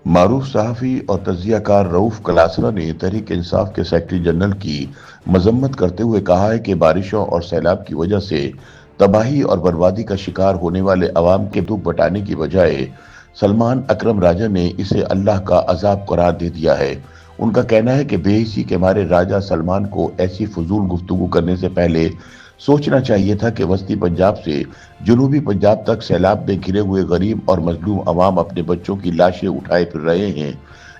معروف صحافی اور تجزیہ کار رؤف کلاسرا نے تحریک انصاف کے سیکرٹری جنرل کی مذمت کرتے ہوئے کہا ہے کہ بارشوں اور سیلاب کی وجہ سے تباہی اور بربادی کا شکار ہونے والے عوام کے دکھ بٹانے کی بجائے سلمان اکرم راجہ نے اسے اللہ کا عذاب قرار دے دیا ہے۔ ان کا کہنا ہے کہ بے حسی کے مارے راجہ سلمان کو ایسی فضول گفتگو کرنے سے پہلے سوچنا چاہیے تھا کہ وسطی پنجاب سے جنوبی پنجاب تک سیلاب میں گھرے ہوئے غریب اور مظلوم عوام اپنے بچوں کی لاشیں اٹھائے پھر رہے ہیں،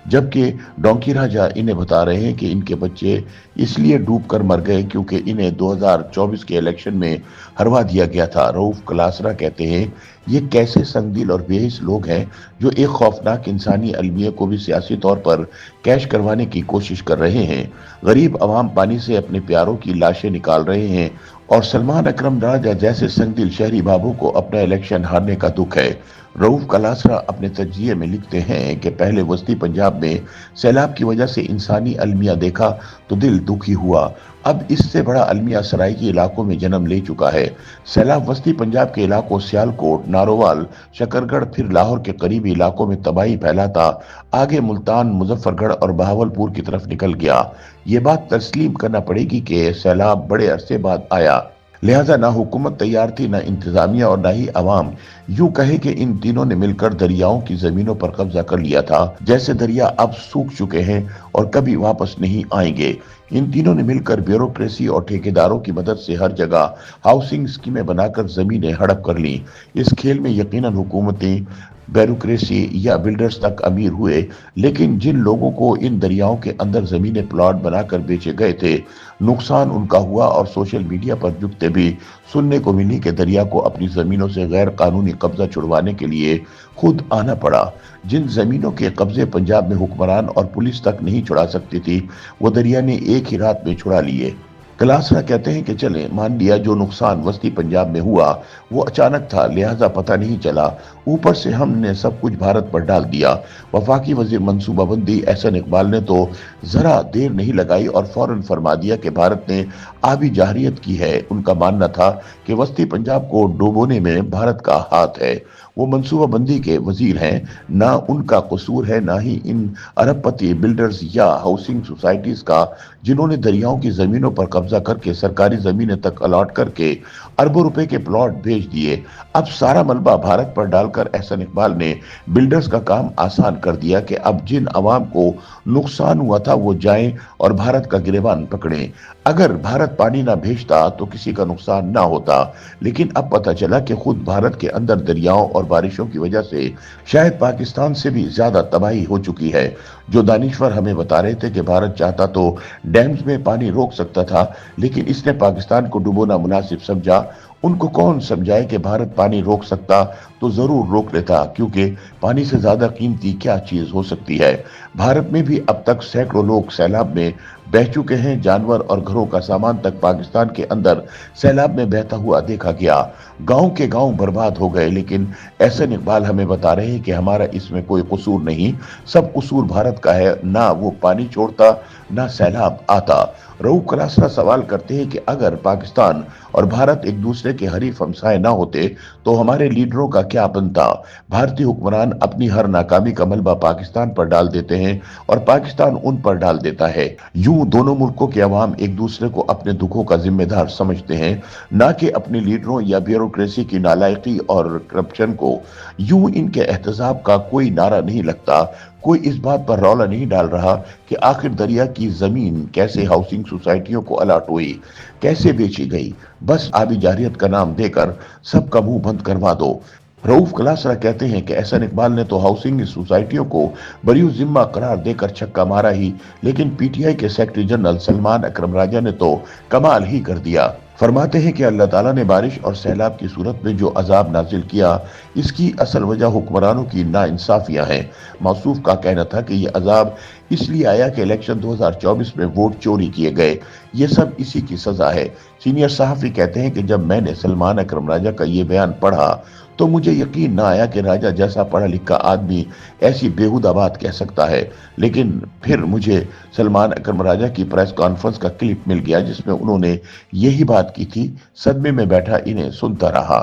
جبکہ ڈونکی راجہ انہیں بتا رہے ہیں کہ ان کے بچے اس لیے ڈوب کر مر گئے کیونکہ انہیں 2024 کے الیکشن میں ہروا دیا گیا تھا۔ رؤف کلاسرا کہتے ہیں، یہ کیسے سنگ دل اور بے حس لوگ ہیں جو ایک خوفناک انسانی المیہ کو بھی سیاسی طور پر کیش کروانے کی کوشش کر رہے ہیں۔ غریب عوام پانی سے اپنے پیاروں کی لاشیں نکال رہے ہیں اور سلمان اکرم راجہ جیسے سنگ دل شہری بابوں کو اپنا الیکشن ہارنے کا دکھ ہے۔ رؤف کلاسرا اپنے تجزیے میں لکھتے ہیں کہ پہلے وسطی پنجاب میں سیلاب کی وجہ سے انسانی المیہ دیکھا تو دل دکھی ہوا، اب اس سے بڑا المیہ سرائکی علاقوں میں جنم لے چکا ہے۔ سیلاب وسطی پنجاب کے علاقوں سیالکوٹ، نارووال، شکرگڑھ پھر لاہور کے قریبی علاقوں میں تباہی پھیلاتا آگے ملتان، مظفر گڑھ اور بہاولپور کی طرف نکل گیا۔ یہ بات تسلیم کرنا پڑے گی کہ سیلاب بڑے عرصے بعد آیا، لہذا نہ حکومت تیار تھی، نہ انتظامیہ اور نہ ہی عوام۔ یوں کہے کہ ان تینوں نے مل کر دریاؤں کی زمینوں پر قبضہ کر لیا تھا، جیسے دریا اب سوکھ چکے ہیں اور کبھی واپس نہیں آئیں گے۔ ان تینوں نے مل کر بیوروکریسی اور ٹھیکیداروں کی مدد سے ہر جگہ ہاؤسنگ اسکیمیں بنا کر زمینیں ہڑپ کر لیں۔ اس کھیل میں یقیناً حکومتیں، بیوروکریسی یا بلڈرز تک امیر ہوئے، لیکن جن لوگوں کو ان دریاؤں کے اندر زمینیں پلاٹ بنا کر بیچے گئے تھے، نقصان ان کا ہوا اور سوشل میڈیا پر جگتے بھی سننے کو ملی کہ دریا کو اپنی زمینوں سے غیر قانونی قبضہ چھڑوانے کے لیے خود آنا پڑا۔ جن زمینوں کے قبضے پنجاب میں حکمران اور پولیس تک نہیں چھڑا سکتی تھی، وہ دریا نے ایک ہی رات میں چھڑا لیے۔ کلاسرا کہتے ہیں کہ چلیں مان لیا جو نقصان وسطی پنجاب میں ہوا وہ اچانک تھا، لہذا پتہ نہیں چلا، اوپر سے ہم نے سب کچھ بھارت پر ڈال دیا۔ وفاقی وزیر منصوبہ بندی احسن اقبال نے تو ذرا دیر نہیں لگائی اور فوراً فرما دیا کہ بھارت نے آبی جارحیت کی ہے۔ ان کا ماننا تھا کہ وسطی پنجاب کو ڈوبونے میں بھارت کا ہاتھ ہے۔ وہ منصوبہ بندی کے وزیر ہیں، نہ ان کا قصور ہے نہ ہی ان ارب پتی بلڈرز یا ہاؤسنگ سوسائٹیز کا، جنہوں نے دریاؤں کی زمینوں پر قبضہ کر کے سرکاری زمینیں تک الاٹ کر کے اربوں روپے کے پلاٹ بھیج دیے۔ اب سارا ملبہ بھارت پر ڈال کر احسن اقبال نے بلڈرز کا کام آسان کر دیا کہ اب جن عوام کو نقصان ہوا تھا وہ جائیں اور بھارت کا گریبان پکڑیں۔ اگر بھارت پانی نہ بھیجتا تو کسی کا نقصان نہ ہوتا، لیکن اب پتہ چلا کہ خود بھارت کے اندر دریاؤں اور بارشوں کی وجہ سے شاید پاکستان سے بھی زیادہ تباہی ہو چکی ہے۔ جو دانشور ہمیں بتا رہے تھے کہ بھارت چاہتا تو ڈیمز میں پانی روک سکتا تھا، لیکن اس نے پاکستان کو ڈبونا مناسب سمجھا۔ ان کو کون سمجھائے کہ بھارت پانی روک سکتا تو ضرور روک لیتا، کیونکہ پانی سے زیادہ قیمتی کیا چیز ہو سکتی ہے۔ بھارت میں بھی اب تک سینکڑوں لوگ سیلاب میں بہہ چکے ہیں، جانور اور گھروں کا سامان تک پاکستان کے اندر سیلاب میں بہتا ہوا دیکھا گیا۔ گاؤں کے گاؤں برباد ہو گئے، لیکن احسن اقبال ہمیں بتا رہے ہیں کہ ہمارا اس میں کوئی قصور نہیں، سب قصور بھارت کا ہے، نہ وہ پانی چھوڑتا نہ سیلاب آتا۔ رؤف کلاسرا سوال کرتے ہیں کہ اگر پاکستان اور بھارت ایک دوسرے کے حریف ہمسائے نہ ہوتے تو ہمارے لیڈروں کا کیا بنتا؟ بھارتی حکمران اپنی ہر ناکامی کا ملبہ پاکستان پر ڈال دیتے ہیں اور پاکستان ان پر ڈال دیتا ہے۔ یوں دونوں ملکوں کے عوام ایک دوسرے کو اپنے دکھوں کا ذمہ دار سمجھتے ہیں، نہ کہ اپنے لیڈروں یا بیوروکریسی کی نالائقی اور کرپشن کو۔ یوں ان کے احتساب کا کوئی نعرہ نہیں لگتا، کوئی اس بات پر رولا نہیں ڈال رہا کہ آخر دریا کی زمین کیسے ہاؤسنگ سوسائٹیوں کو الاٹ ہوئی، کیسے بیچی گئی۔ بس آبی جارحیت کا نام دے کر سب کا منہ بند کروا دو۔ رؤف کلاسرا کہتے ہیں کہ احسن اقبال نے تو ہاؤسنگ سوسائٹیوں کو بریو ذمہ قرار دے کر چھکا مارا ہی، لیکن پی ٹی آئی کے سیکرٹری جنرل سلمان اکرم راجہ نے تو کمال ہی کر دیا۔ فرماتے ہیں کہ اللہ تعالیٰ نے بارش اور سیلاب کی صورت میں جو عذاب نازل کیا، اس کی اصل وجہ حکمرانوں کی ناانصافیاں ہیں۔ موصوف کا کہنا تھا کہ یہ عذاب اس لیے آیا کہ الیکشن 2024 میں ووٹ چوری کیے گئے، یہ سب اسی کی سزا ہے۔ سینئر صحافی کہتے ہیں کہ جب میں نے سلمان اکرم راجہ کا یہ بیان پڑھا تو مجھے یقین نہ آیا کہ راجہ جیسا پڑھا لکھا آدمی ایسی بیہودہ بات کہہ سکتا ہے، لیکن پھر مجھے سلمان اکرم راجہ کی پریس کانفرنس کا کلپ مل گیا جس میں انہوں نے یہی بات کی تھی۔ صدمے میں بیٹھا انہیں سنتا رہا۔